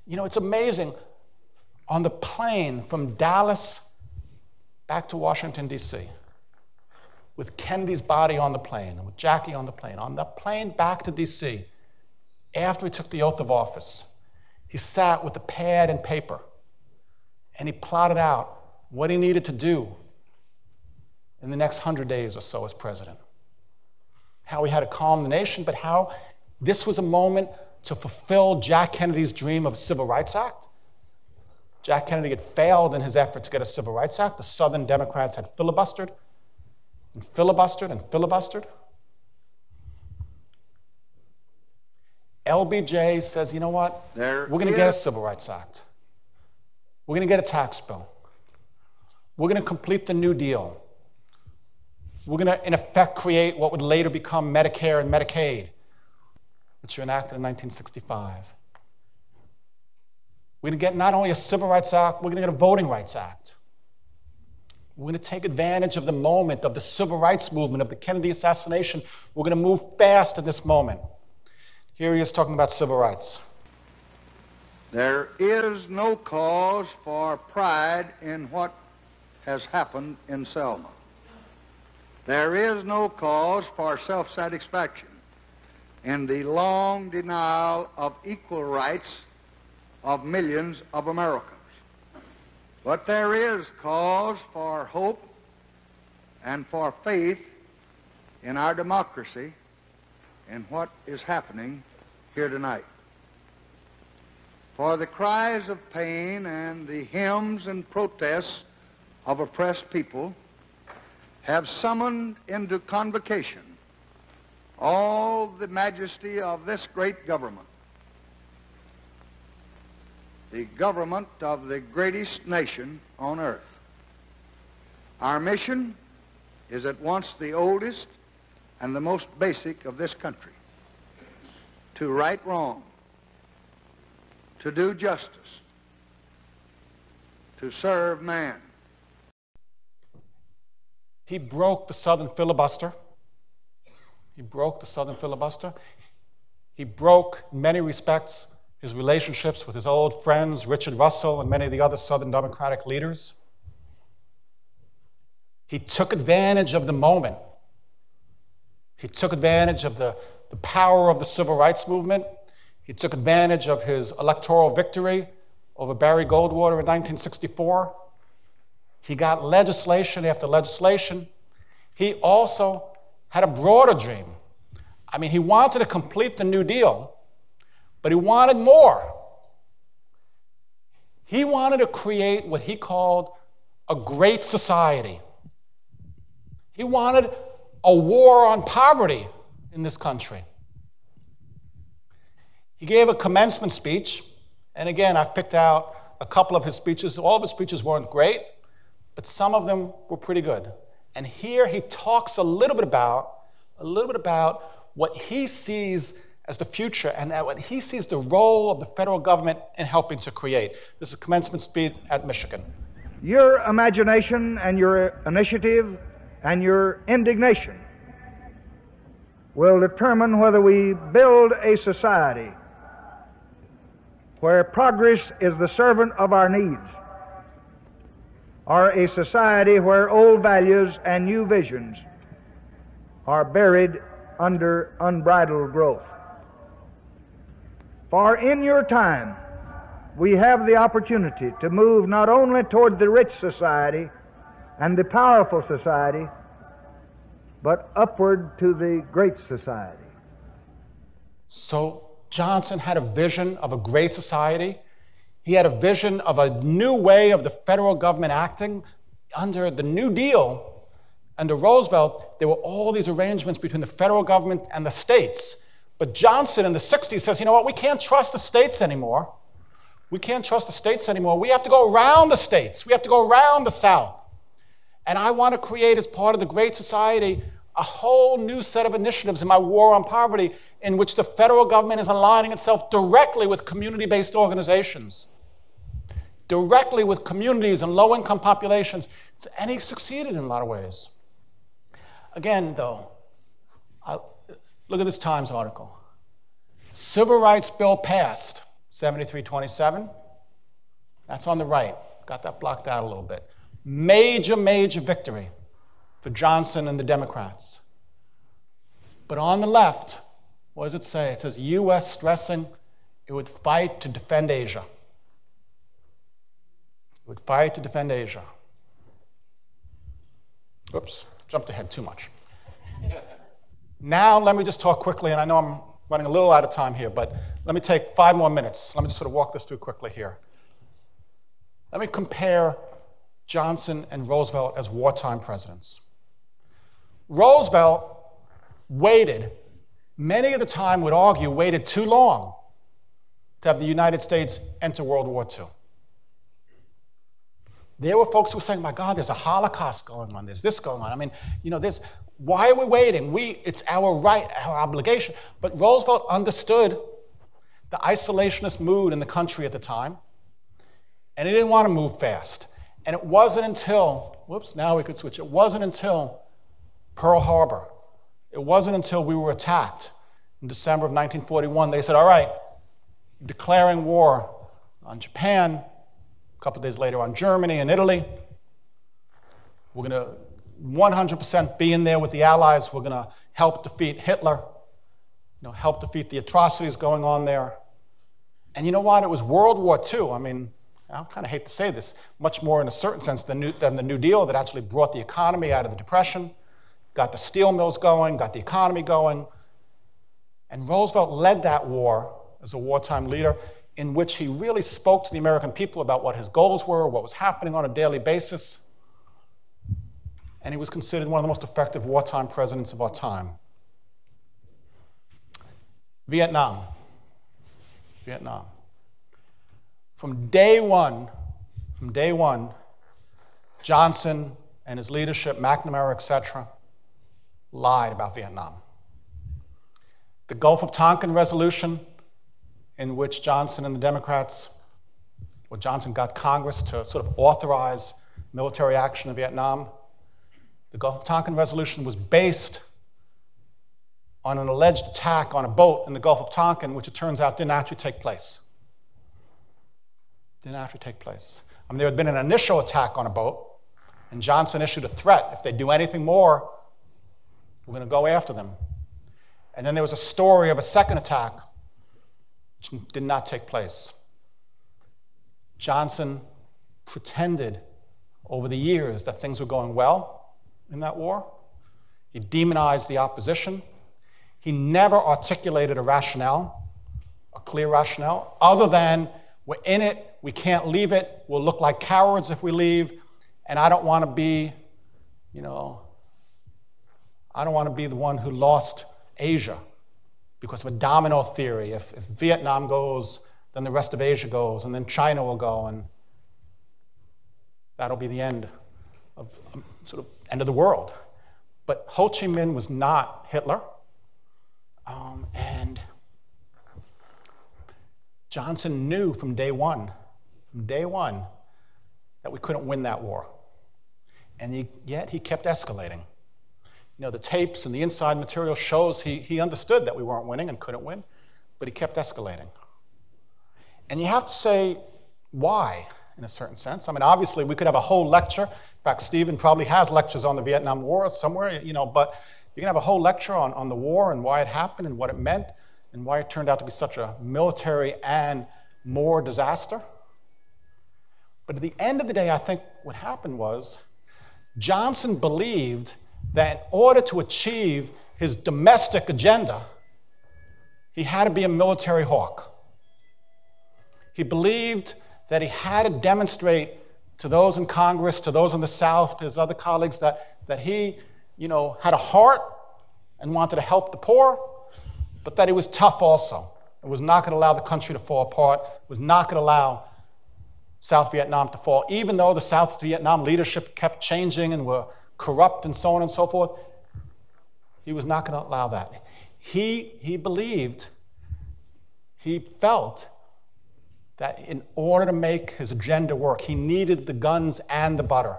You know, it's amazing. On the plane from Dallas back to Washington, D.C., with Kennedy's body on the plane, and with Jackie on the plane back to D.C., after he took the oath of office, he sat with a pad and paper, and he plotted out what he needed to do in the next 100 days or so as president. How he had to calm the nation, but how this was a moment to fulfill Jack Kennedy's dream of a Civil Rights Act. Jack Kennedy had failed in his effort to get a Civil Rights Act. The Southern Democrats had filibustered and filibustered and filibustered. LBJ says, you know what? We're going to get a Civil Rights Act. We're going to get a tax bill. We're going to complete the New Deal. We're going to, in effect, create what would later become Medicare and Medicaid, which were enacted in 1965. We're going to get not only a Civil Rights Act, we're going to get a Voting Rights Act. We're going to take advantage of the moment of the civil rights movement, of the Kennedy assassination. We're going to move fast in this moment. Here he is talking about civil rights. There is no cause for pride in what has happened in Selma. There is no cause for self-satisfaction in the long denial of equal rights of millions of Americans. But there is cause for hope and for faith in our democracy in what is happening here tonight. For the cries of pain and the hymns and protests of oppressed people have summoned into convocation all the majesty of this great government, the government of the greatest nation on earth. Our mission is at once the oldest and the most basic of this country: to right wrong, to do justice, to serve man. He broke the Southern filibuster. He broke the Southern filibuster. He broke, in many respects, his relationships with his old friends, Richard Russell and many of the other Southern Democratic leaders. He took advantage of the moment. He took advantage of the power of the civil rights movement. He took advantage of his electoral victory over Barry Goldwater in 1964. He got legislation after legislation. He also had a broader dream. I mean, he wanted to complete the New Deal, but he wanted more. He wanted to create what he called a great society. He wanted a war on poverty in this country. He gave a commencement speech, and again, I've picked out a couple of his speeches. All of his speeches weren't great, but some of them were pretty good. And here he talks a little bit about what he sees as the future and what he sees the role of the federal government in helping to create. This is a commencement speech at Michigan. Your imagination and your initiative and your indignation will determine whether we build a society where progress is the servant of our needs, or a society where old values and new visions are buried under unbridled growth. For in your time, we have the opportunity to move not only toward the rich society and the powerful society, but upward to the great society. So Johnson had a vision of a great society. He had a vision of a new way of the federal government acting. Under the New Deal, under Roosevelt, there were all these arrangements between the federal government and the states. But Johnson in the 60s says, you know what, we can't trust the states anymore. We can't trust the states anymore. We have to go around the states. We have to go around the South. And I want to create, as part of the Great Society, a whole new set of initiatives in my war on poverty in which the federal government is aligning itself directly with community-based organizations, directly with communities and low-income populations. And he succeeded in a lot of ways. Again, though, look at this Times article. Civil rights bill passed. 73-27. That's on the right. Got that blocked out a little bit. Major, major victory for Johnson and the Democrats. But on the left, what does it say? It says, U.S. stressing it would fight to defend Asia. It would fight to defend Asia. Oops, jumped ahead too much. Now let me just talk quickly, and I know I'm running a little out of time here, but let me take 5 more minutes. Let me just sort of walk this through quickly here. Let me compare Johnson and Roosevelt as wartime presidents. Roosevelt waited, many of the time would argue, waited too long to have the United States enter World War II. There were folks who were saying, my God, there's a Holocaust going on, there's this going on. I mean, you know, why are we waiting? It's our right, our obligation. But Roosevelt understood the isolationist mood in the country at the time, and he didn't want to move fast. And it wasn't until, whoops, now we could switch. It wasn't until Pearl Harbor. It wasn't until we were attacked in December of 1941. They said, all right, declaring war on Japan, a couple of days later on Germany and Italy. We're going to 100% be in there with the Allies. We're going to help defeat Hitler, help defeat the atrocities going on there. And you know what? It was World War II. I mean, I kind of hate to say this, much more in a certain sense than the New Deal that actually brought the economy out of the Depression, got the steel mills going, got the economy going. And Roosevelt led that war as a wartime leader in which he really spoke to the American people about what his goals were, what was happening on a daily basis. And he was considered one of the most effective wartime presidents of our time. Vietnam. From day one, Johnson and his leadership, McNamara, etc., lied about Vietnam. The Gulf of Tonkin resolution, in which Johnson and the Democrats, Johnson got Congress to sort of authorize military action in Vietnam. The Gulf of Tonkin resolution was based on an alleged attack on a boat in the Gulf of Tonkin, which it turns out didn't actually take place. I mean, there had been an initial attack on a boat, and Johnson issued a threat. If they do anything more, we're going to go after them. And then there was a story of a second attack, which did not take place. Johnson pretended over the years that things were going well in that war. He demonized the opposition. He never articulated a rationale, a clear rationale, other than we're in it, we can't leave it, we'll look like cowards if we leave, and I don't want to be, I don't want to be the one who lost Asia because of a domino theory. If Vietnam goes, then the rest of Asia goes, and then China will go, and that'll be the end of end of the world. But Ho Chi Minh was not Hitler, and Johnson knew from day one, that we couldn't win that war, and yet he kept escalating. The tapes and the inside material shows he understood that we weren't winning and couldn't win, but he kept escalating. And you have to say why, in a certain sense. I mean, obviously, we could have a whole lecture. In fact, Stephen probably has lectures on the Vietnam War somewhere, but you can have a whole lecture on the war and why it happened and what it meant and why it turned out to be such a military and more disaster. But at the end of the day, I think what happened was Johnson believed that in order to achieve his domestic agenda, he had to be a military hawk. He believed that he had to demonstrate to those in Congress, to those in the South, to his other colleagues, that he had a heart and wanted to help the poor, but that he was tough also. It was not going to allow the country to fall apart. It was not going to allow South Vietnam to fall, even though the South Vietnam leadership kept changing and were corrupt and so on and so forth. He was not going to allow that. He believed, he felt that in order to make his agenda work, he needed the guns and the butter.